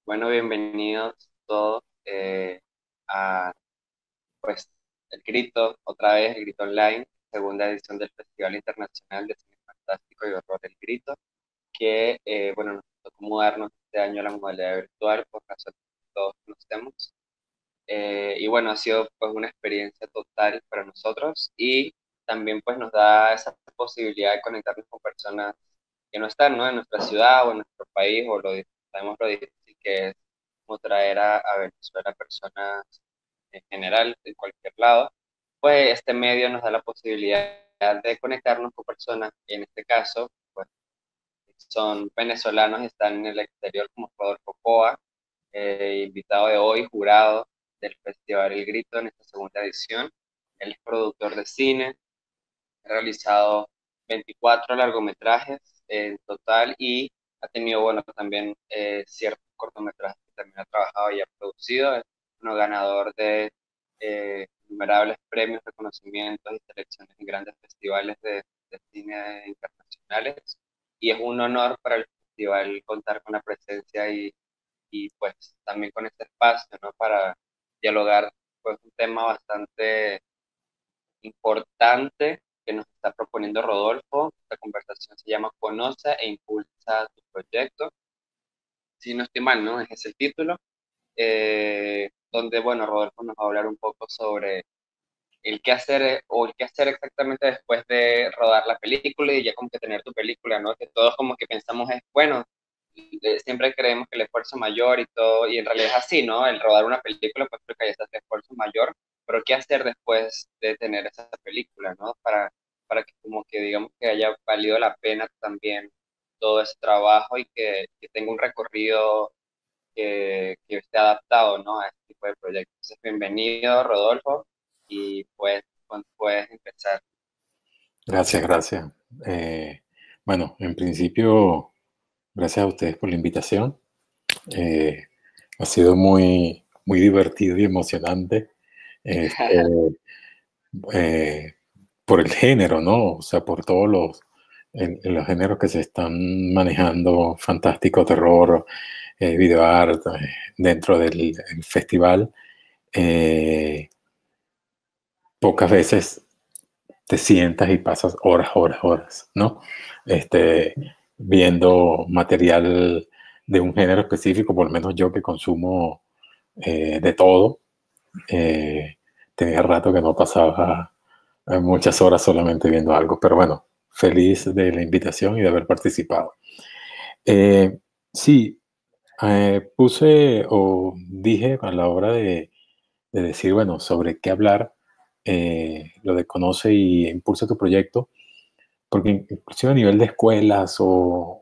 Bueno, bienvenidos todos a pues el Grito, otra vez el Grito Online, segunda edición del Festival Internacional de Cine Fantástico y Horror El Grito, que bueno, nos tocó mudarnos este año a la modalidad virtual por razones que todos conocemos. Y bueno, ha sido pues una experiencia total para nosotros y también pues nos da esa posibilidad de conectarnos con personas que no están, ¿no? En nuestra ciudad o en nuestro país o sabemos lo difícil que es como traer a Venezuela personas en general de cualquier lado, pues este medio nos da la posibilidad de conectarnos con personas que en este caso pues son venezolanos y están en el exterior como Rodolfo Coa, invitado de hoy, jurado del Festival El Grito en esta segunda edición. Él es productor de cine, ha realizado 24 largometrajes en total y ha tenido, bueno, también ciertos cortometrajes que también ha trabajado y ha producido. Es uno ganador de innumerables premios, reconocimientos y selecciones en grandes festivales de cine internacionales. Y es un honor para el festival contar con la presencia y pues también con este espacio, ¿no? Para dialogar pues un tema bastante importante que nos está proponiendo Rodolfo. Esta conversación se llama Conoce e impulsa tu proyecto. Si no estoy mal, ¿no? Es el título. Donde, bueno, Rodolfo nos va a hablar un poco sobre el qué hacer o el qué hacer exactamente después de rodar la película y ya como que tener tu película, ¿no? Que todos como que pensamos es, bueno, siempre creemos que el esfuerzo mayor y todo, y en realidad es así, ¿no? El rodar una película, pues creo que ahí está el esfuerzo mayor, pero ¿qué hacer después de tener esa película, ¿no? Para que como que digamos que haya valido la pena también todo ese trabajo y que tenga un recorrido que esté adaptado, ¿no? A este tipo de proyectos. Entonces, bienvenido, Rodolfo, y pues cuando puedes empezar. Gracias, gracias. Bueno, en principio, gracias a ustedes por la invitación. Eh, Ha sido muy divertido y emocionante este, eh, por el género, ¿no? O sea, por todos en los géneros que se están manejando, fantástico, terror, video art, dentro del festival. Eh, Pocas veces te sientas y pasas horas, horas, horas, ¿no? Este, Viendo material de un género específico, por lo menos yo que consumo de todo, eh, tenía rato que no pasaba muchas horas solamente viendo algo, pero bueno, feliz de la invitación y de haber participado. Eh, sí, puse o dije a la hora de decir, bueno, sobre qué hablar, lo de conoce y impulsa tu proyecto, porque inclusive a nivel de escuelas o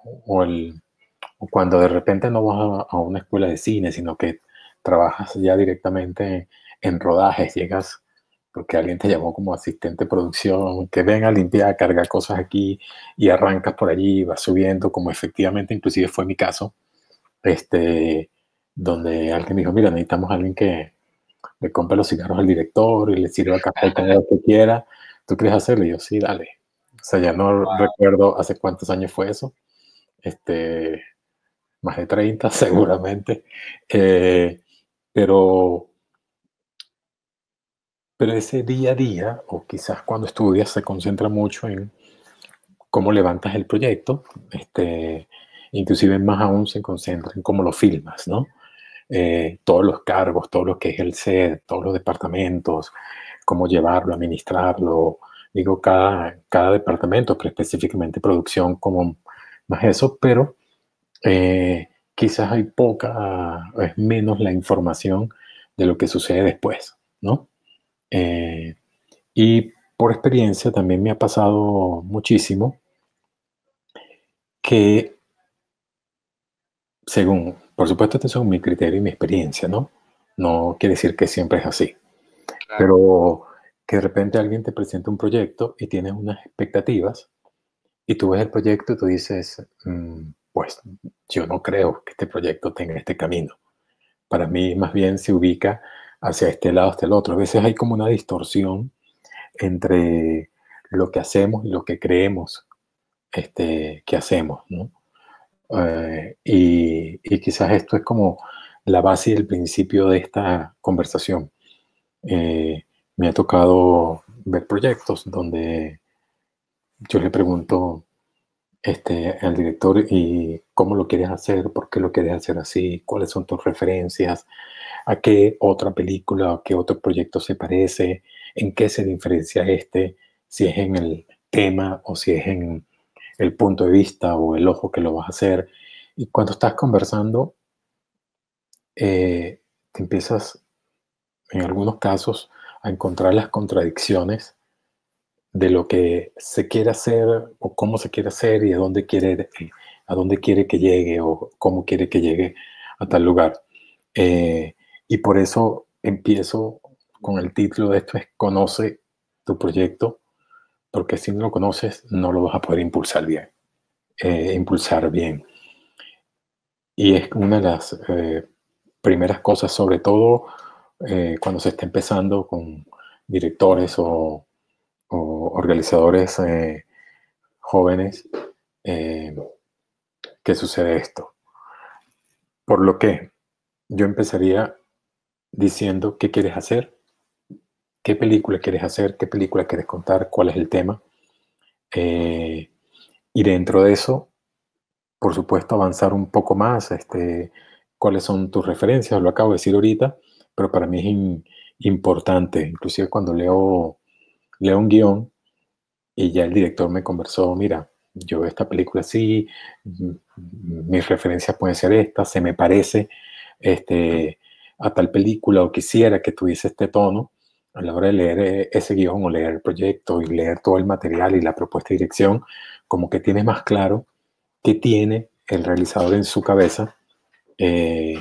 cuando de repente no vas a una escuela de cine, sino que trabajas ya directamente en rodajes, llegas porque alguien te llamó como asistente de producción, que ven a limpiar, a cargar cosas aquí y arrancas por allí, vas subiendo, como efectivamente inclusive fue mi caso, este, donde alguien dijo, mira, necesitamos a alguien que le compre los cigarros al director y le sirva café con lo que quiera. ¿Tú quieres hacerlo? Y yo, sí, dale. O sea, ya no recuerdo hace cuántos años fue eso. Este, Más de 30 seguramente. Eh, pero, pero ese día a día, o quizás cuando estudias, se concentra mucho en cómo levantas el proyecto. Inclusive más aún se concentra en cómo lo filmas, ¿no? Todos los cargos, todo lo que es el set, todos los departamentos, cómo llevarlo, administrarlo. Digo, cada departamento, pero específicamente producción, como más eso, pero quizás hay es menos la información de lo que sucede después, ¿no? Eh, y por experiencia también me ha pasado muchísimo que, según, por supuesto, este son mi criterio y mi experiencia, ¿no? No quiere decir que siempre es así, Claro. pero que de repente alguien te presenta un proyecto y tienes unas expectativas y tú ves el proyecto y tú dices, pues yo no creo que este proyecto tenga este camino. Para mí más bien se ubica hacia este lado, hacia el otro. A veces hay como una distorsión entre lo que hacemos y lo que creemos que hacemos, ¿no? y quizás esto es como la base y el principio de esta conversación. Me ha tocado ver proyectos donde yo le pregunto al director y cómo lo quieres hacer, por qué lo quieres hacer así, cuáles son tus referencias, a qué otra película o qué otro proyecto se parece, en qué se diferencia si es en el tema o si es en el punto de vista o el ojo que lo vas a hacer. Y cuando estás conversando, te empiezas, en algunos casos, a encontrar las contradicciones de lo que se quiere hacer o cómo se quiere hacer y a dónde quiere que llegue o cómo quiere que llegue a tal lugar. Y por eso empiezo con el título de esto es Conoce tu proyecto, porque si no lo conoces no lo vas a poder impulsar bien. Y es una de las primeras cosas, sobre todo cuando se está empezando con directores o organizadores jóvenes, que sucede esto. Por lo que yo empezaría diciendo qué quieres hacer, qué película quieres hacer, qué película quieres contar, cuál es el tema. Y dentro de eso, por supuesto, avanzar un poco más, cuáles son tus referencias, lo acabo de decir ahorita, pero para mí es importante, inclusive cuando leo un guión y ya el director me conversó, mira, yo veo esta película así, mis referencias pueden ser estas, se me parece a tal película o quisiera que tuviese este tono. A la hora de leer ese guión o leer el proyecto y leer todo el material y la propuesta de dirección, como que tienes más claro qué tiene el realizador en su cabeza eh,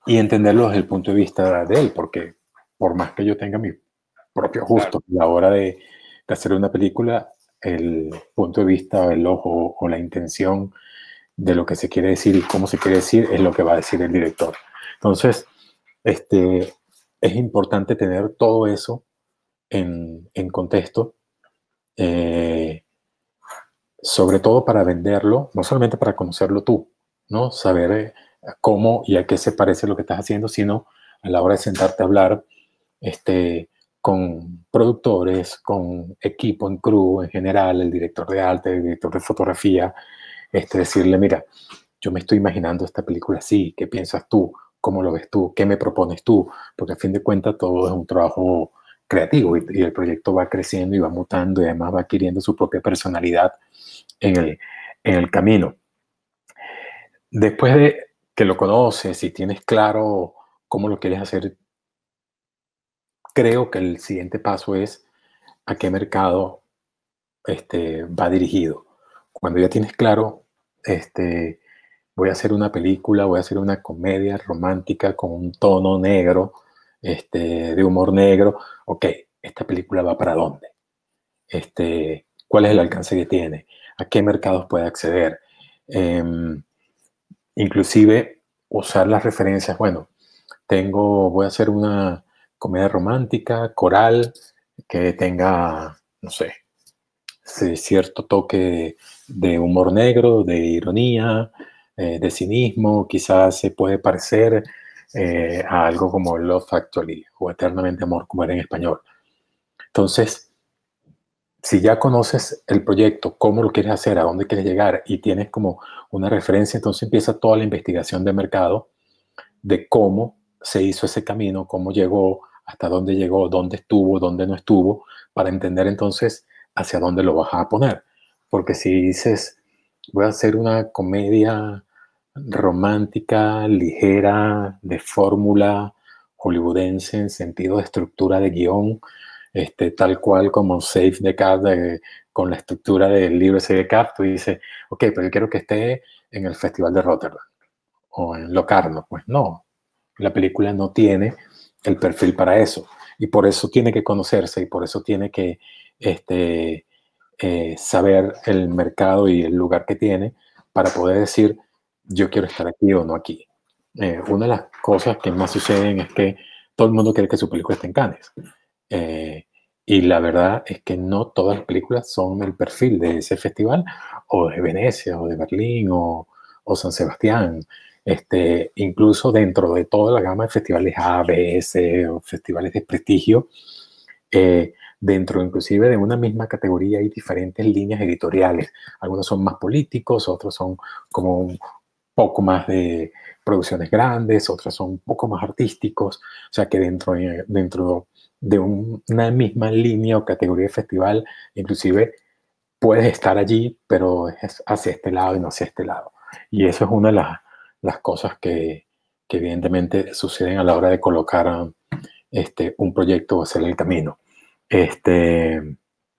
y entenderlo desde el punto de vista de él, porque por más que yo tenga mis propios gustos a la hora de hacer una película, el punto de vista, el ojo o la intención de lo que se quiere decir y cómo se quiere decir es lo que va a decir el director. Entonces, es importante tener todo eso en contexto, sobre todo para venderlo, no solamente para conocerlo tú, ¿no? Saber cómo y a qué se parece lo que estás haciendo, sino a la hora de sentarte a hablar con productores, con equipo, en crew en general, el director de arte, el director de fotografía, decirle, mira, yo me estoy imaginando esta película así, ¿qué piensas tú? ¿Cómo lo ves tú? ¿Qué me propones tú? Porque a fin de cuentas todo es un trabajo creativo y el proyecto va creciendo y va mutando y además va adquiriendo su propia personalidad en el camino. Después de que lo conoces y tienes claro cómo lo quieres hacer, creo que el siguiente paso es a qué mercado va dirigido. Cuando ya tienes claro, voy a hacer una película, voy a hacer una comedia romántica con un tono negro, de humor negro, ok, ¿esta película va para dónde? ¿Cuál es el alcance que tiene? ¿A qué mercados puede acceder? Inclusive usar las referencias, bueno, voy a hacer una comedia romántica, coral, que tenga, no sé, cierto toque de humor negro, de ironía, de cinismo, quizás se puede parecer a algo como Love Actually o Eternamente Amor, como era en español. Entonces, si ya conoces el proyecto, cómo lo quieres hacer, a dónde quieres llegar y tienes como una referencia, entonces empieza toda la investigación de mercado de cómo se hizo ese camino, cómo llegó, hasta dónde llegó, dónde estuvo, dónde no estuvo, para entender entonces hacia dónde lo vas a poner. Porque si dices, voy a hacer una comedia romántica, ligera, de fórmula hollywoodense en sentido de estructura de guión, tal cual como Save the Cat, con la estructura del libro Save the Cat, tú dices, ok, pero yo quiero que esté en el Festival de Rotterdam o en Locarno. Pues no, la película no tiene el perfil para eso y por eso tiene que conocerse y por eso tiene que saber el mercado y el lugar que tiene para poder decir yo quiero estar aquí o no aquí. Una de las cosas que más suceden es que todo el mundo quiere que su película esté en Cannes. Y la verdad es que no todas las películas son el perfil de ese festival, o de Venecia, o de Berlín, o San Sebastián. Incluso dentro de toda la gama de festivales A, B, S, o festivales de prestigio, dentro inclusive de una misma categoría hay diferentes líneas editoriales. Algunos son más políticos, otros son como un poco más de producciones grandes, otros son un poco más artísticos. O sea que dentro de una misma línea o categoría de festival, inclusive puedes estar allí, pero es hacia este lado y no hacia este lado. Y eso es una de las cosas que evidentemente suceden a la hora de colocar un proyecto o hacer el camino. Este,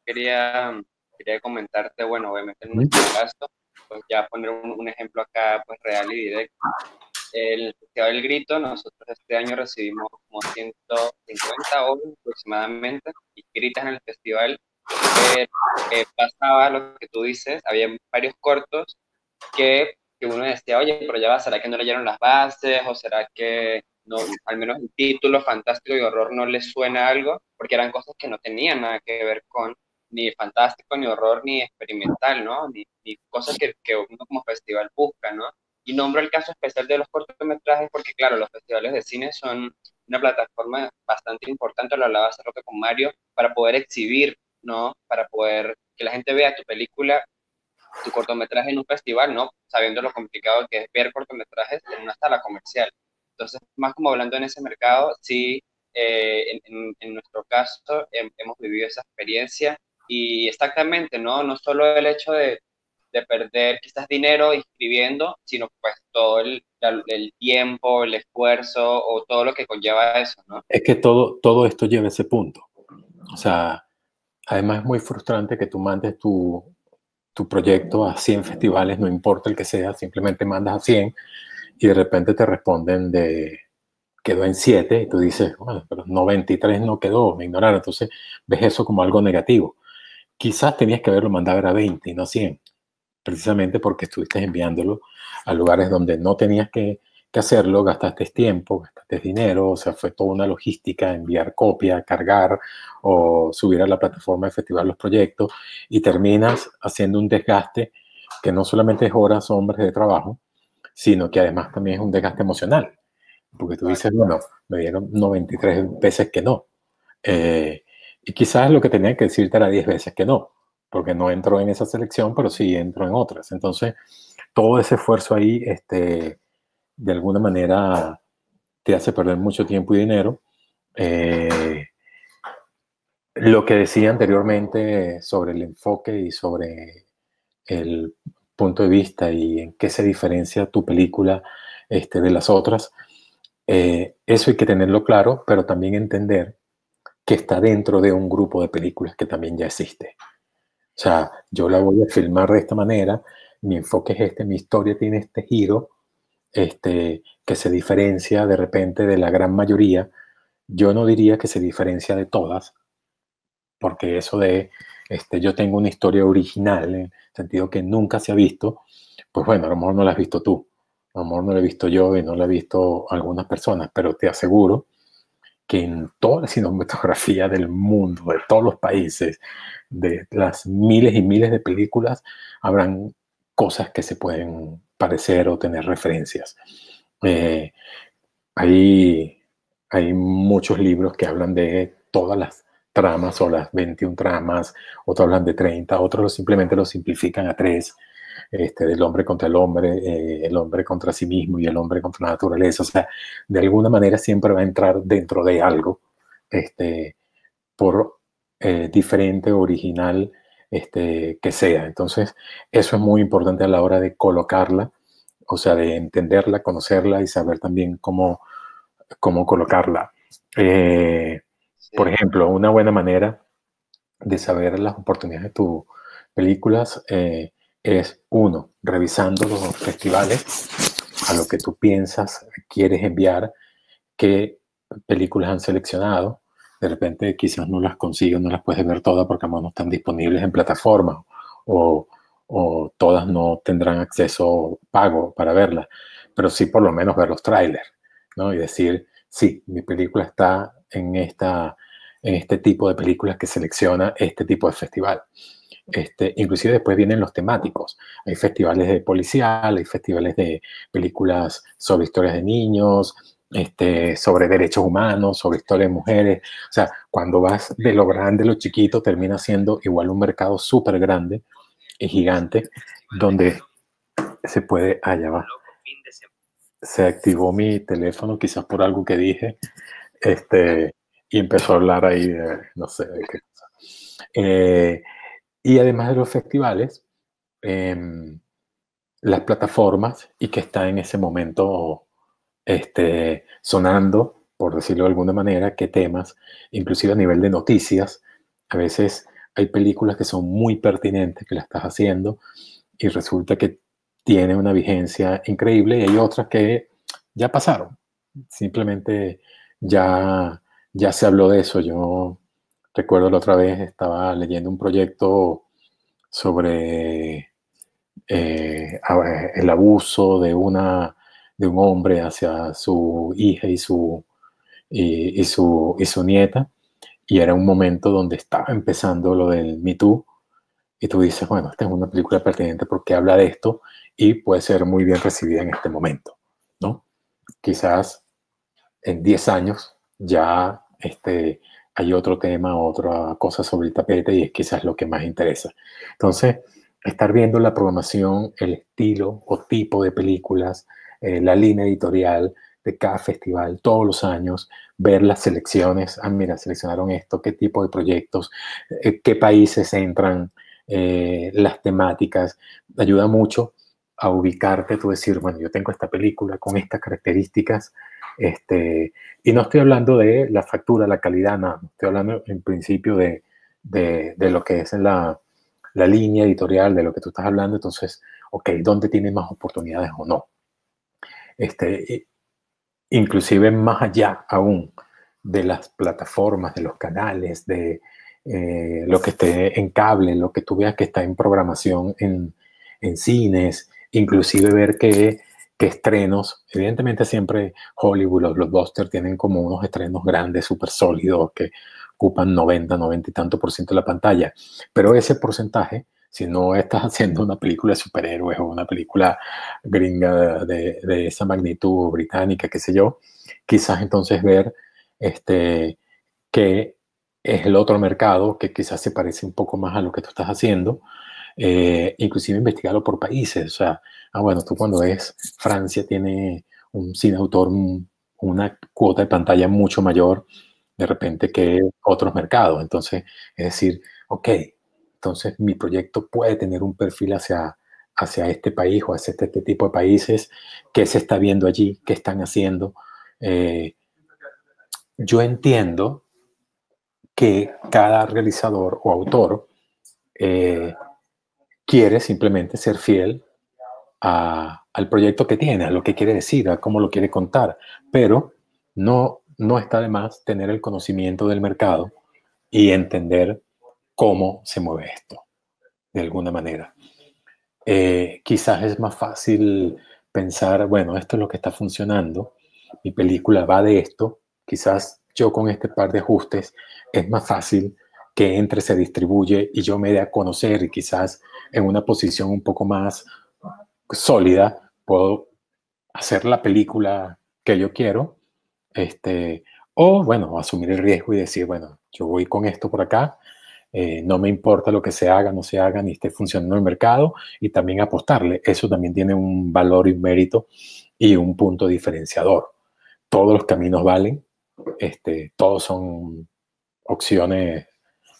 Quería, quería comentarte, bueno, obviamente en nuestro caso, pues ya poner un ejemplo acá, pues real y directo. El Festival del Grito, nosotros este año recibimos como 150 obras aproximadamente inscritas en el festival, pero pasaba lo que tú dices, había varios cortos que uno decía, oye, pero ya va, ¿será que no leyeron las bases? ¿O será que no, al menos el título fantástico y horror no les suena algo? Porque eran cosas que no tenían nada que ver con ni fantástico, ni horror, ni experimental, ¿no? Ni cosas que uno como festival busca, ¿no? Y nombro el caso especial de los cortometrajes porque, claro, los festivales de cine son una plataforma bastante importante, lo hablaba hace rato con Mario, para poder exhibir, ¿no? Para poder que la gente vea tu película, tu cortometraje en un festival, ¿no? Sabiendo lo complicado que es ver cortometrajes en una sala comercial. Entonces, más como hablando en ese mercado, sí, en nuestro caso hemos vivido esa experiencia y exactamente, ¿no? No solo el hecho de perder quizás dinero inscribiendo, sino pues todo el tiempo, el esfuerzo o todo lo que conlleva eso, ¿no? es que todo esto lleva a ese punto. O sea, además es muy frustrante que tú mandes tu proyecto a 100 festivales, no importa el que sea, simplemente mandas a 100 y de repente te responden quedó en 7 y tú dices, bueno, pero 93 no quedó, me ignoraron. Entonces ves eso como algo negativo. Quizás tenías que haberlo mandado a 20 y no 100, precisamente porque estuviste enviándolo a lugares donde no tenías que hacerlo, gastaste tiempo, gastaste dinero, o sea, fue toda una logística, enviar copia, cargar o subir a la plataforma de festival los proyectos y terminas haciendo un desgaste que no solamente es horas o hombres de trabajo, sino que además también es un desgaste emocional, porque tú dices, bueno, me dieron 93 veces que no. Eh, y quizás lo que tenía que decirte era 10 veces que no, porque no entró en esa selección, pero sí entró en otras. Entonces, todo ese esfuerzo ahí, de alguna manera, te hace perder mucho tiempo y dinero. Eh, lo que decía anteriormente sobre el enfoque y sobre el punto de vista y en qué se diferencia tu película de las otras, eso hay que tenerlo claro, pero también entender que está dentro de un grupo de películas que también ya existe. O sea, yo la voy a filmar de esta manera, mi enfoque es mi historia tiene este giro, que se diferencia de repente de la gran mayoría. Yo no diría que se diferencia de todas, porque eso de yo tengo una historia original, en el sentido que nunca se ha visto, pues bueno, a lo mejor no la has visto tú, a lo mejor no la he visto yo y no la he visto algunas personas, pero te aseguro que en toda la cinematografía del mundo, de todos los países, de las miles y miles de películas, habrán cosas que se pueden parecer o tener referencias. Eh, hay, hay muchos libros que hablan de todas las tramas o las 21 tramas, otros hablan de 30, otros simplemente lo simplifican a 3, del hombre contra el hombre contra sí mismo y el hombre contra la naturaleza. O sea, de alguna manera siempre va a entrar dentro de algo, este, por diferente o original que sea. Entonces, eso es muy importante a la hora de colocarla, o sea, de entenderla, conocerla y saber también cómo colocarla. Por Sí, ejemplo, una buena manera de saber las oportunidades de tus películas es, uno, revisando los festivales a lo que tú piensas, quieres enviar, qué películas han seleccionado. De repente quizás no las consigues, no las puedes ver todas porque no están disponibles en plataformas o, o todas no tendrán acceso pago para verlas, pero sí por lo menos ver los trailers, ¿no? Y decir, sí, mi película está en este tipo de películas que selecciona este tipo de festival. Inclusive después vienen los temáticos. Hay festivales de policial, hay festivales de películas sobre historias de niños, sobre derechos humanos, sobre historia de mujeres. O sea, cuando vas de lo grande a lo chiquito, termina siendo igual un mercado súper grande y gigante, donde se puede... Allá va. Se activó mi teléfono, quizás por algo que dije, y empezó a hablar ahí de, no sé, de qué cosa. Y además de los festivales, las plataformas y que está en ese momento sonando, por decirlo de alguna manera, qué temas, inclusive a nivel de noticias. A veces hay películas que son muy pertinentes que las estás haciendo y resulta que tiene una vigencia increíble, y hay otras que ya pasaron. Simplemente ya se habló de eso. Yo recuerdo la otra vez estaba leyendo un proyecto sobre el abuso de un hombre hacia su hija y su nieta, y era un momento donde estaba empezando lo del Me Too, y tú dices, bueno, esta es una película pertinente porque habla de esto y puede ser muy bien recibida en este momento, ¿no? Quizás en 10 años ya hay otro tema, otra cosa sobre el tapete, y es quizás lo que más interesa. Entonces, estar viendo la programación, el estilo o tipo de películas, la línea editorial de cada festival todos los años, ver las selecciones, mira, seleccionaron esto, qué tipo de proyectos, qué países entran, las temáticas, ayuda mucho a ubicarte, tú decir, bueno, yo tengo esta película con estas características, y no estoy hablando de la factura, la calidad, no, estoy hablando en principio de lo que es en la línea editorial, de lo que tú estás hablando. Entonces, ok, ¿dónde tiene más oportunidades o no? Inclusive más allá aún de las plataformas, de los canales, de lo que esté en cable, lo que tú veas que está en programación en cines, inclusive ver qué estrenos. Evidentemente siempre Hollywood, los blockbusters tienen como unos estrenos grandes, súper sólidos, que ocupan 90 y tanto por ciento de la pantalla, pero ese porcentaje, si no estás haciendo una película de superhéroes o una película gringa de esa magnitud, británica, qué sé yo, quizás entonces ver que es el otro mercado que quizás se parece un poco más a lo que tú estás haciendo, inclusive investigarlo por países. O sea, bueno, tú cuando ves Francia tiene un cine autor, una cuota de pantalla mucho mayor de repente que otros mercados. Entonces, es decir, ok, entonces mi proyecto puede tener un perfil hacia este país o hacia este tipo de países. ¿Qué se está viendo allí? ¿Qué están haciendo? Yo entiendo que cada realizador o autor quiere simplemente ser fiel al proyecto que tiene, a lo que quiere decir, a cómo lo quiere contar, pero no está de más tener el conocimiento del mercado y entender cómo se mueve esto, de alguna manera. Quizás es más fácil pensar, bueno, esto es lo que está funcionando, mi película va de esto, quizás yo con este par de ajustes es más fácil que entre, se distribuye y yo me dé a conocer, y quizás en una posición un poco más sólida puedo hacer la película que yo quiero, o bueno, asumir el riesgo y decir, bueno, yo voy con esto por acá, no me importa lo que se haga, no se haga, ni esté funcionando el mercado, y también apostarle. Eso también tiene un valor y un mérito y un punto diferenciador. Todos los caminos valen, todos son opciones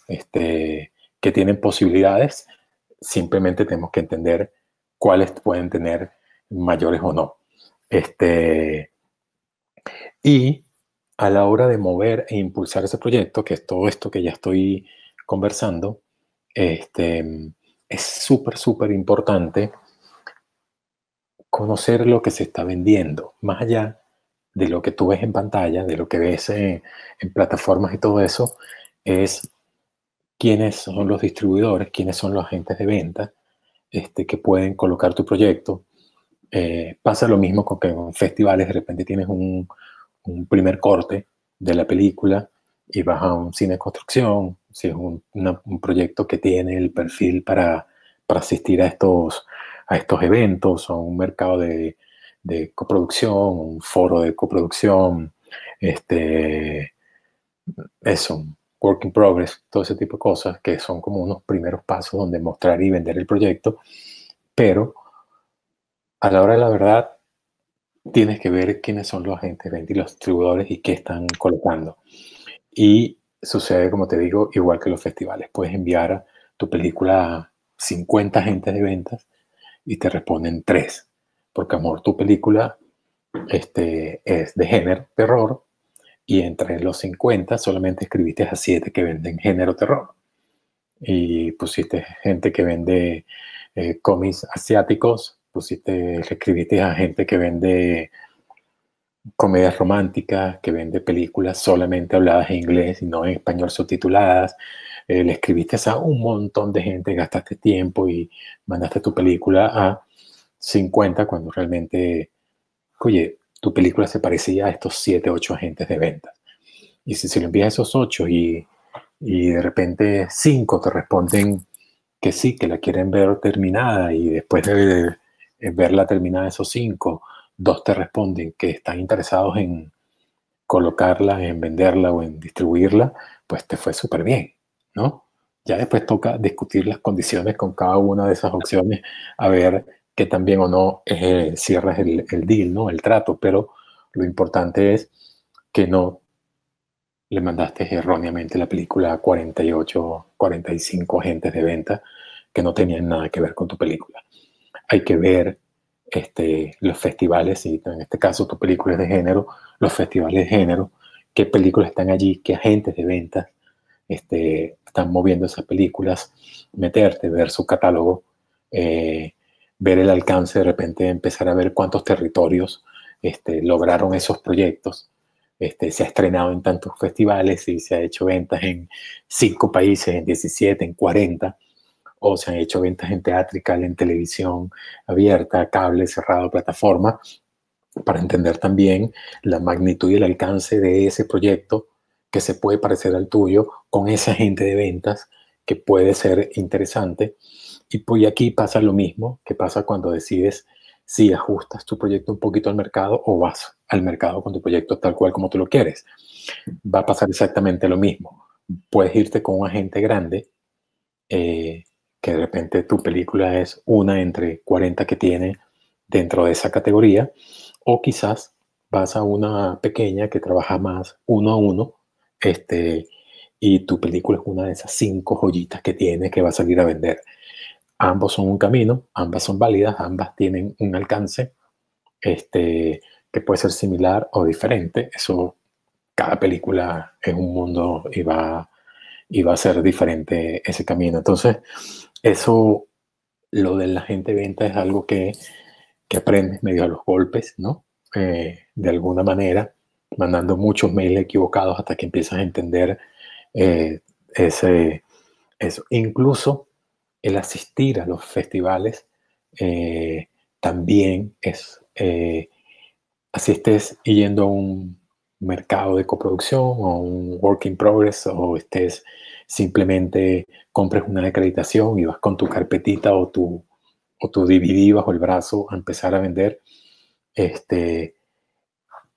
que tienen posibilidades. Simplemente tenemos que entender cuáles pueden tener mayores o no. Y a la hora de mover e impulsar ese proyecto, que es todo esto que ya estoy conversando, es súper, súper importante conocer lo que se está vendiendo, más allá de lo que tú ves en pantalla, de lo que ves en plataformas y todo eso, es quiénes son los distribuidores, quiénes son los agentes de venta que pueden colocar tu proyecto. Pasa lo mismo con que en festivales de repente tienes un primer corte de la película y vas a un cine de construcción, si es un proyecto que tiene el perfil para asistir a estos eventos, o un mercado de coproducción, un foro de coproducción, este, eso, work in progress, todo ese tipo de cosas que son como unos primeros pasos donde mostrar y vender el proyecto, pero a la hora de la verdad tienes que ver quiénes son los agentes de venta y los distribuidores y qué están colocando. Y sucede, como te digo, igual que los festivales. Puedes enviar tu película a 50 agentes de ventas y te responden 3. Porque, amor, tu película es de género terror y entre los 50 solamente escribiste a 7 que venden género terror. Y pusiste gente que vende cómics asiáticos, escribiste a gente que vende comedias románticas, que vende películas solamente habladas en inglés y no en español subtituladas. Le escribiste a un montón de gente, gastaste tiempo y mandaste tu película a 50 cuando realmente, oye, tu película se parecía a estos 7, 8 agentes de ventas. Y si se lo envías a esos 8 y de repente 5 te responden que sí, que la quieren ver terminada y después de verla terminada esos 5, 2 te responden que están interesados en colocarla, en venderla o en distribuirla, pues te fue súper bien, ¿no? Ya después toca discutir las condiciones con cada una de esas opciones, a ver qué tan bien o no cierras el deal, ¿no? El trato, pero lo importante es que no le mandaste erróneamente la película a 48, 45 agentes de venta que no tenían nada que ver con tu película. Hay que ver los festivales, y en este caso tu película es de género, los festivales de género, qué películas están allí, qué agentes de ventas están moviendo esas películas, meterte, ver su catálogo, ver el alcance, de repente empezar a ver cuántos territorios lograron esos proyectos. Se ha estrenado en tantos festivales y se ha hecho ventas en 5 países, en 17, en 40, o se han hecho ventas en teatrical, en televisión abierta, cable, cerrado, plataforma, para entender también la magnitud y el alcance de ese proyecto que se puede parecer al tuyo con esa gente de ventas que puede ser interesante. Y pues aquí pasa lo mismo que pasa cuando decides si ajustas tu proyecto un poquito al mercado o vas al mercado con tu proyecto tal cual como tú lo quieres. Va a pasar exactamente lo mismo. Puedes irte con un agente grande que de repente tu película es una entre 40 que tiene dentro de esa categoría, o quizás vas a una pequeña que trabaja más uno a uno, y tu película es una de esas 5 joyitas que tiene que va a salir a vender. Ambos son un camino, ambas son válidas, ambas tienen un alcance que puede ser similar o diferente. Eso, cada película es un mundo y va a ser diferente ese camino. Entonces, eso, lo de la gente de venta es algo que aprendes medio a los golpes, ¿no? De alguna manera, mandando muchos mails equivocados hasta que empiezas a entender eh, eso. Incluso el asistir a los festivales también es, así estés yendo a un mercado de coproducción o un work in progress, o estés simplemente compres una acreditación y vas con tu carpetita o tu DVD bajo el brazo a empezar a vender,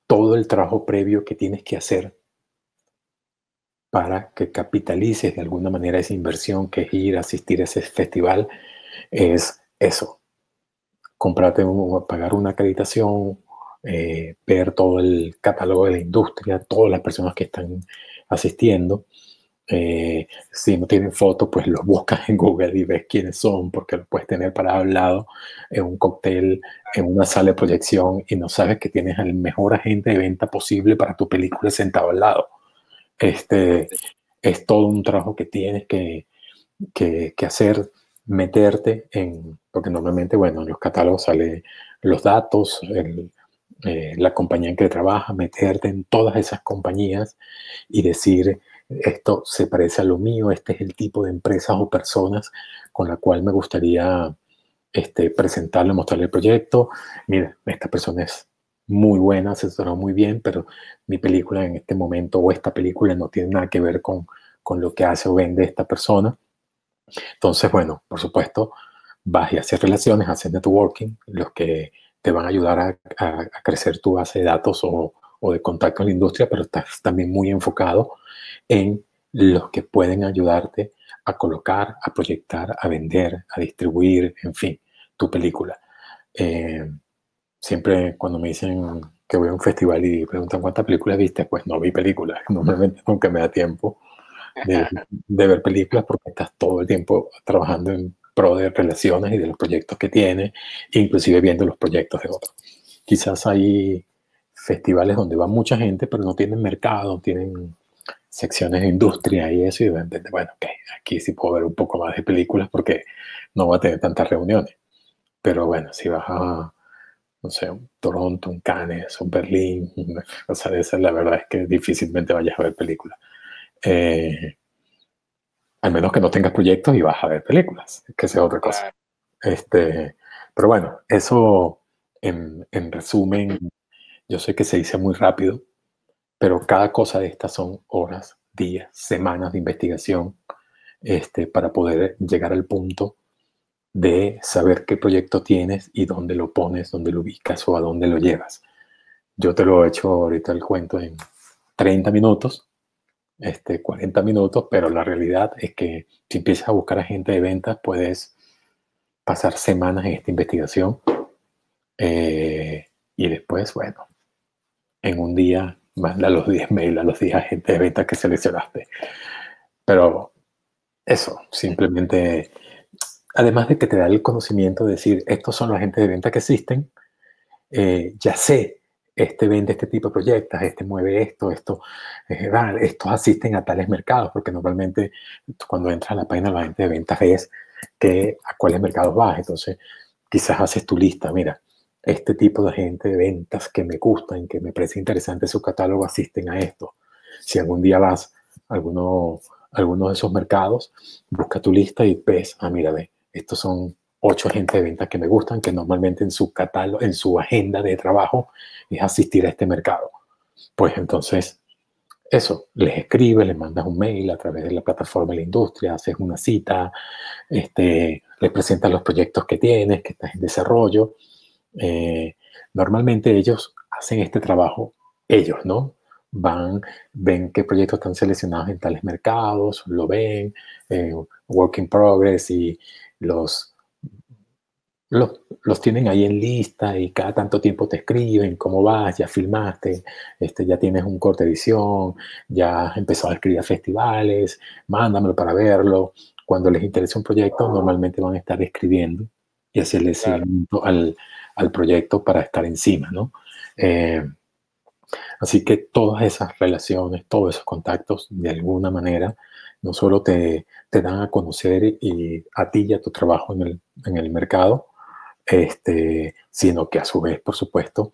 todo el trabajo previo que tienes que hacer para que capitalices de alguna manera esa inversión que es ir a asistir a ese festival es eso: pagar una acreditación, ver todo el catálogo de la industria, todas las personas que están asistiendo. Si no tienen fotos, pues los buscas en Google y ves quiénes son, porque los puedes tener para al lado en un cóctel, en una sala de proyección, y no sabes que tienes al mejor agente de venta posible para tu película sentado al lado. Es todo un trabajo que tienes que hacer, meterte en, porque normalmente, bueno, en los catálogos salen los datos, la compañía en que trabaja, meterte en todas esas compañías y decir, esto se parece a lo mío, este es el tipo de empresas o personas con la cual me gustaría presentarle, mostrarle el proyecto. Mira, esta persona es muy buena, asesorado muy bien, pero mi película en este momento o esta película no tiene nada que ver con lo que hace o vende esta persona. Entonces, bueno, por supuesto, vas y haces relaciones, haces networking, los que te van a ayudar a crecer tu base de datos o de contacto en la industria, pero estás también muy enfocado en los que pueden ayudarte a colocar, a proyectar, a vender, a distribuir, en fin, tu película. Eh, Siempre cuando me dicen que voy a un festival y preguntan cuántas películas viste, pues no vi películas, normalmente nunca me da tiempo de ver películas porque estás todo el tiempo trabajando en pro de relaciones y de los proyectos que tienes, inclusive viendo los proyectos de otros. Quizás hay festivales donde va mucha gente, pero no tienen mercado, tienen secciones de industria y eso, y de repente, bueno, ok, aquí sí puedo ver un poco más de películas porque no va a tener tantas reuniones. Pero bueno, si vas a, no sé, un Toronto, un Cannes, un Berlín, o sea, esa la verdad es que difícilmente vayas a ver películas. Eh, Al menos que no tengas proyectos y vas a ver películas, que sea otra cosa. Claro. Este, pero bueno, eso en resumen, yo sé que se dice muy rápido, pero cada cosa de estas son horas, días, semanas de investigación para poder llegar al punto de saber qué proyecto tienes y dónde lo pones, dónde lo ubicas o a dónde lo llevas. Yo te lo he hecho ahorita el cuento en 30 minutos, 40 minutos, pero la realidad es que si empiezas a buscar a gente de ventas, puedes pasar semanas en esta investigación y después, bueno, en un día manda los 10 mails a los 10 agentes de ventas que seleccionaste. Pero eso, simplemente, además de que te da el conocimiento de decir, estos son los agentes de venta que existen, ya sé, este vende este tipo de proyectos, este mueve esto, estos asisten a tales mercados, porque normalmente cuando entras a la página de la gente de ventas ves que a cuáles mercados vas, entonces quizás haces tu lista, mira, este tipo de gente de ventas que me gustan, que me parece interesante su catálogo, asisten a esto. Si algún día vas a alguno de esos mercados, busca tu lista y ves, mira, ve, estos son 8 agentes de ventas que me gustan, que normalmente en su catálogo, en su agenda de trabajo es asistir a este mercado. Pues entonces, eso, les escribes, les mandas un mail a través de la plataforma de la industria, haces una cita, les presentas los proyectos que tienes, que estás en desarrollo. Normalmente ellos hacen este trabajo, ellos, ¿no? Van, ven qué proyectos están seleccionados en tales mercados, lo ven, work in progress y los, los tienen ahí en lista y cada tanto tiempo te escriben cómo vas, ya filmaste, ya tienes un corte de edición, ya has empezado a escribir a festivales, mándamelo para verlo. Cuando les interesa un proyecto, normalmente van a estar escribiendo y hacerle Claro. seguimiento al proyecto para estar encima, ¿no? Eh, Así que todas esas relaciones, todos esos contactos, de alguna manera, no solo te dan a conocer y a ti y a tu trabajo en el mercado, sino que a su vez, por supuesto,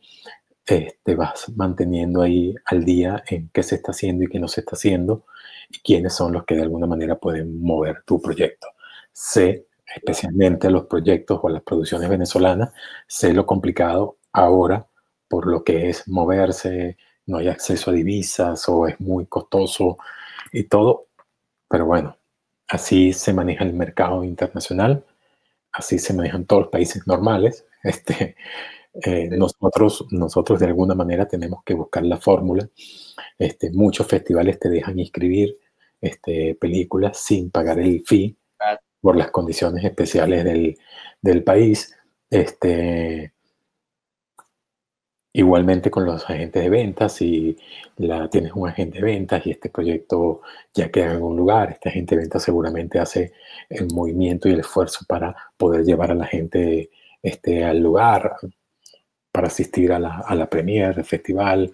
te vas manteniendo ahí al día en qué se está haciendo y qué no se está haciendo y quiénes son los que de alguna manera pueden mover tu proyecto. Sé, especialmente los proyectos o las producciones venezolanas, sé lo complicado ahora por lo que es moverse, no hay acceso a divisas o es muy costoso y todo, pero bueno, así se maneja el mercado internacional, así se manejan todos los países normales. Sí. Nosotros de alguna manera tenemos que buscar la fórmula. Muchos festivales te dejan inscribir películas sin pagar el fee Ah, por las condiciones especiales del país. Este, Igualmente con los agentes de ventas, si tienes un agente de ventas y este proyecto ya queda en algún lugar, este agente de ventas seguramente hace el movimiento y el esfuerzo para poder llevar a la gente al lugar, para asistir a la premiere del festival,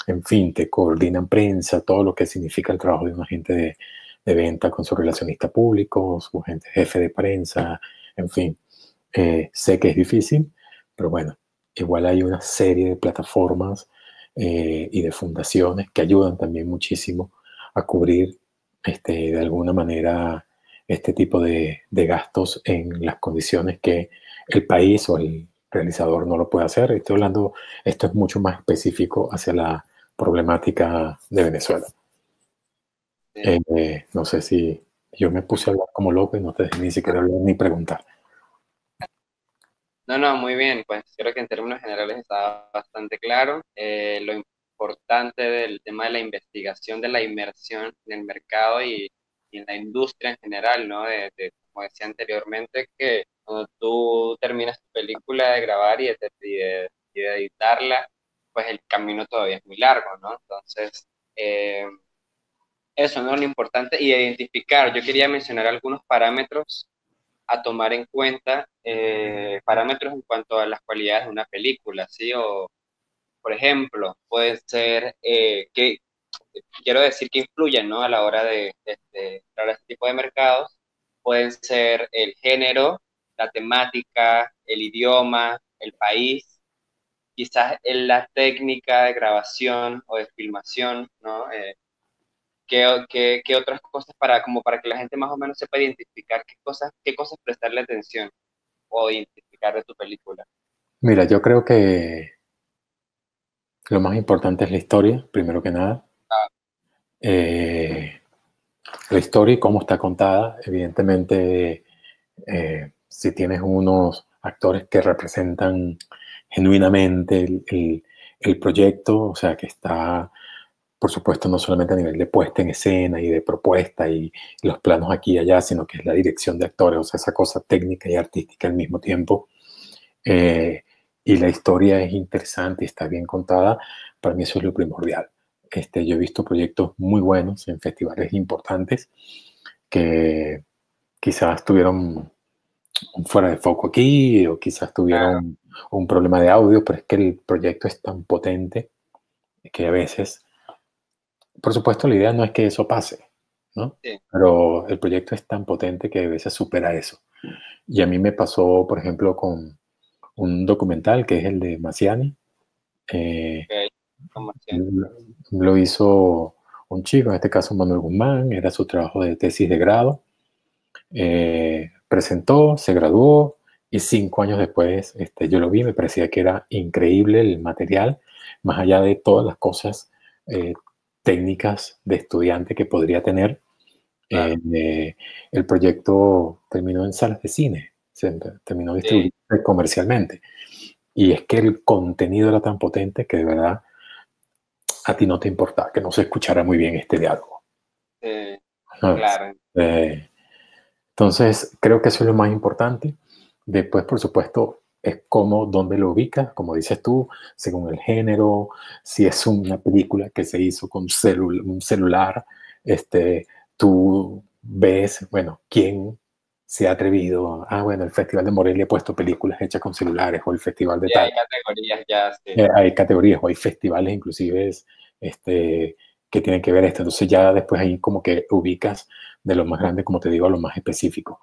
en fin, te coordinan prensa, todo lo que significa el trabajo de un agente de venta con su relacionista público, su agente jefe de prensa, en fin. Sé que es difícil, pero bueno, igual hay una serie de plataformas y de fundaciones que ayudan también muchísimo a cubrir de alguna manera este tipo de gastos en las condiciones que el país o realizador no lo puede hacer. Estoy hablando, esto es mucho más específico hacia la problemática de Venezuela. Sí. No sé si yo me puse a hablar como loco y no te dejé ni siquiera hablar ni preguntar. No, no, muy bien, pues creo que en términos generales está bastante claro. Lo importante del tema de la investigación, de la inmersión en el mercado y en la industria en general, ¿no? Como decía anteriormente, que cuando tú terminas tu película de grabar y de editarla, pues el camino todavía es muy largo, ¿no? Entonces, eso, ¿no? Lo importante y identificar. Yo quería mencionar algunos parámetros a tomar en cuenta, parámetros en cuanto a las cualidades de una película, ¿sí? O, por ejemplo, puede ser que quiero decir que influyen, ¿no? A la hora de entrar a este tipo de mercados, pueden ser el género, la temática, el idioma, el país, quizás la técnica de grabación o de filmación, ¿no? ¿Qué otras cosas para, como para que la gente más o menos sepa identificar qué cosas prestarle atención o identificar de tu película? Mira, yo creo que lo más importante es la historia, primero que nada. Ah, Eh, la historia y cómo está contada. Evidentemente, si tienes unos actores que representan genuinamente el proyecto, o sea, que está, por supuesto, no solamente a nivel de puesta en escena y de propuesta y los planos aquí y allá, sino que es la dirección de actores, o sea, esa cosa técnica y artística al mismo tiempo. eh, y la historia es interesante y está bien contada, para mí eso es lo primordial. Yo he visto proyectos muy buenos en festivales importantes que quizás tuvieron un fuera de foco aquí o quizás claro, tuvieron un problema de audio, pero es que el proyecto es tan potente que a veces, por supuesto, la idea no es que eso pase, ¿no? sí, Pero el proyecto es tan potente que a veces supera eso. Y a mí me pasó, por ejemplo, con un documental que es el de Maciani. Eh, ok, como siempre. lo hizo un chico, en este caso Manuel Guzmán, era su trabajo de tesis de grado. Presentó, se graduó y 5 años después yo lo vi, me parecía que era increíble el material, más allá de todas las cosas eh, técnicas de estudiante que podría tener. Claro, El proyecto terminó en salas de cine, terminó sí, distribuyéndose comercialmente. Y es que el contenido era tan potente que de verdad a ti no te importa que no se escuchara muy bien este diálogo, sí, ¿sabes? claro, Eh, entonces, creo que eso es lo más importante. Después, por supuesto, es cómo, dónde lo ubicas, como dices tú, según el género, si es una película que se hizo con un celular, tú ves, bueno, quién se ha atrevido. Ah, bueno, el Festival de Morelia ha puesto películas hechas con celulares, o el Festival de sí, tal. hay categorías ya, sí, Hay categorías o hay festivales inclusive este, que tienen que ver esto. Entonces ya después ahí como que ubicas de lo más grande, como te digo, a lo más específico.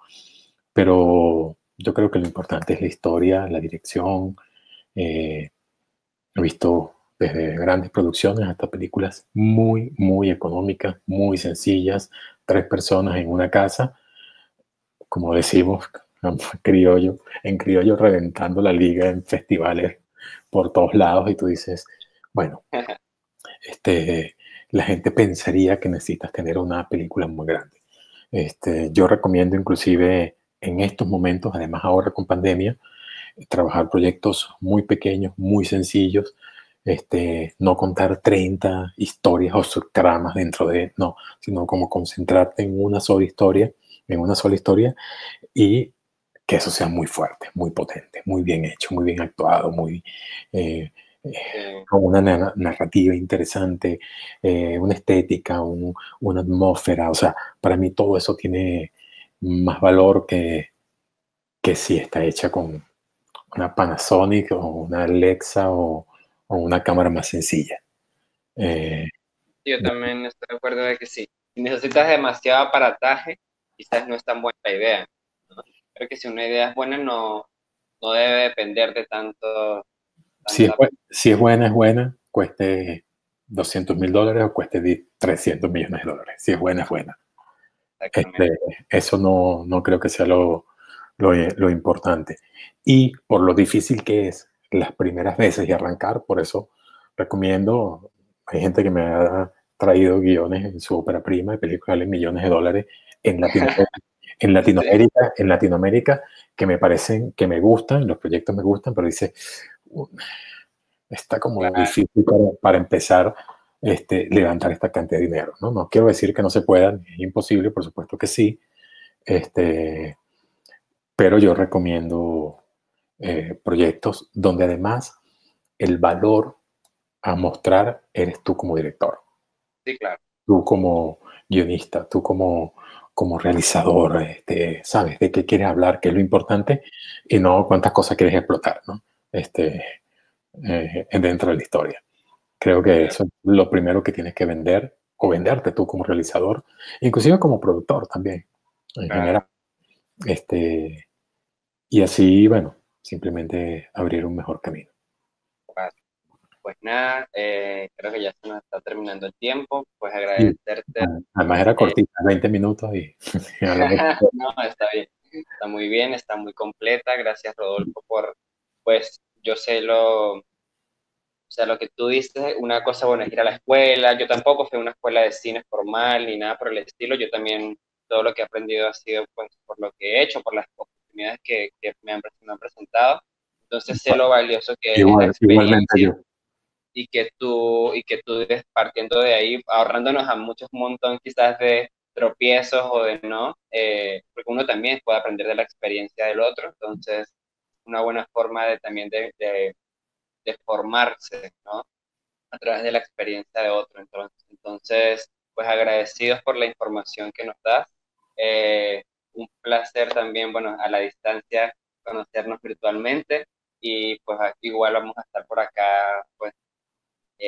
Pero yo creo que lo importante es la historia, la dirección. Eh, He visto desde grandes producciones hasta películas muy, muy económicas, muy sencillas, 3 personas en una casa, como decimos, en criollo reventando la liga en festivales por todos lados y tú dices, bueno, este, la gente pensaría que necesitas tener una película muy grande. Yo recomiendo inclusive en estos momentos, además ahora con pandemia, trabajar proyectos muy pequeños, muy sencillos, no contar 30 historias o subtramas dentro de, no, sino como concentrarte en una sola historia y que eso sea muy fuerte, muy potente, muy bien hecho, muy bien actuado, eh, eh, sí, con una narrativa interesante, una estética, una atmósfera. O sea, para mí todo eso tiene más valor que si está hecha con una Panasonic o una Alexa o una cámara más sencilla. Eh, yo también estoy de acuerdo de que sí. Si necesitas demasiado aparataje, quizás no es tan buena la idea, ¿no? Creo que si una idea es buena, no debe depender de tanta, es buena, cueste $200.000 o cueste $300 millones. Si es buena, es buena. exactamente. Este, eso no creo que sea lo lo importante. Y por lo difícil que es las primeras veces y arrancar, por eso recomiendo, hay gente que me ha traído guiones en su ópera prima de películas de millones de dólares en Latinoamérica, Sí, en Latinoamérica, que me parecen, que me gustan, los proyectos me gustan, pero dice, "Uh, está como claro, difícil para empezar levantar esta cantidad de dinero, ¿no? No quiero decir que no se puedan, es imposible, por supuesto que sí, este, pero yo recomiendo proyectos donde además el valor a mostrar eres tú como director, sí, claro, tú como guionista, tú como realizador, sabes de qué quieres hablar, qué es lo importante y no cuántas cosas quieres explotar, ¿no? Dentro de la historia. Creo que claro, eso es lo primero que tienes que vender o venderte tú como realizador, inclusive como productor también, en claro. general. Este, y así, bueno, simplemente abrir un mejor camino. Vale. Pues nada, creo que ya se nos está terminando el tiempo. Pues Sí, agradecerte. además era eh, cortita, 20 minutos y hablamos. no, está bien, está muy bien, está muy completa. Gracias, Rodolfo, por, pues, yo sé lo, o sea, lo que tú dices, una cosa, bueno, es ir a la escuela. Yo tampoco fui a una escuela de cine formal ni nada por el estilo. Yo también, todo lo que he aprendido ha sido, pues, por lo que he hecho, por las oportunidades que me han presentado. Entonces sé lo valioso que es la Igualmente experiencia yo. y que tú partiendo de ahí, ahorrándonos a muchos montón quizás de tropiezos o de no, porque uno también puede aprender de la experiencia del otro, entonces una buena forma de también de formarse, ¿no? A través de la experiencia de otro. Entonces, pues agradecidos por la información que nos das. Un placer también, bueno, a la distancia conocernos virtualmente y pues igual vamos a estar por acá, pues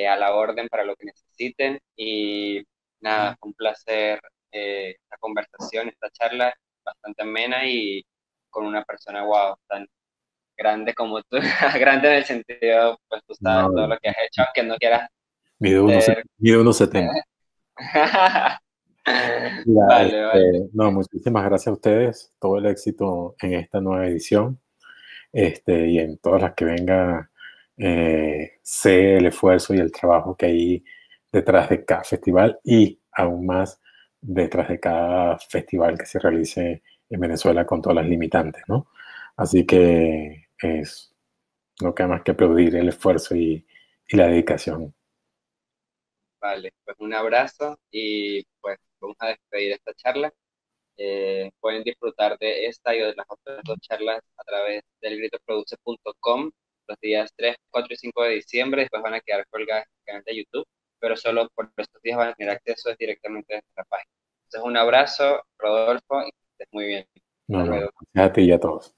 a la orden para lo que necesiten. Y nada, fue un placer esta conversación, esta charla bastante amena y con una persona, wow, tan grande como tú, grande en el sentido, pues tú sabes todo No, lo que has hecho, aunque no quieras ser... mide 1,70. Mira, Vale, vale, no, muchísimas gracias a ustedes, todo el éxito en esta nueva edición, y en todas las que venga, sé el esfuerzo y el trabajo que hay detrás de cada festival y aún más detrás de cada festival que se realice en Venezuela con todas las limitantes, ¿no? Así que es, no queda más que aplaudir el esfuerzo y la dedicación. vale. Pues un abrazo y pues vamos a despedir esta charla. Pueden disfrutar de esta y de las otras dos charlas a través del gritoproduce.com los días 3, 4 y 5 de diciembre. Después van a quedar colgadas en el canal de YouTube, pero solo por estos días van a tener acceso directamente desde la página. Entonces, un abrazo, Rodolfo, y que estés muy bien. No, Hasta no, luego. gracias a ti y a todos.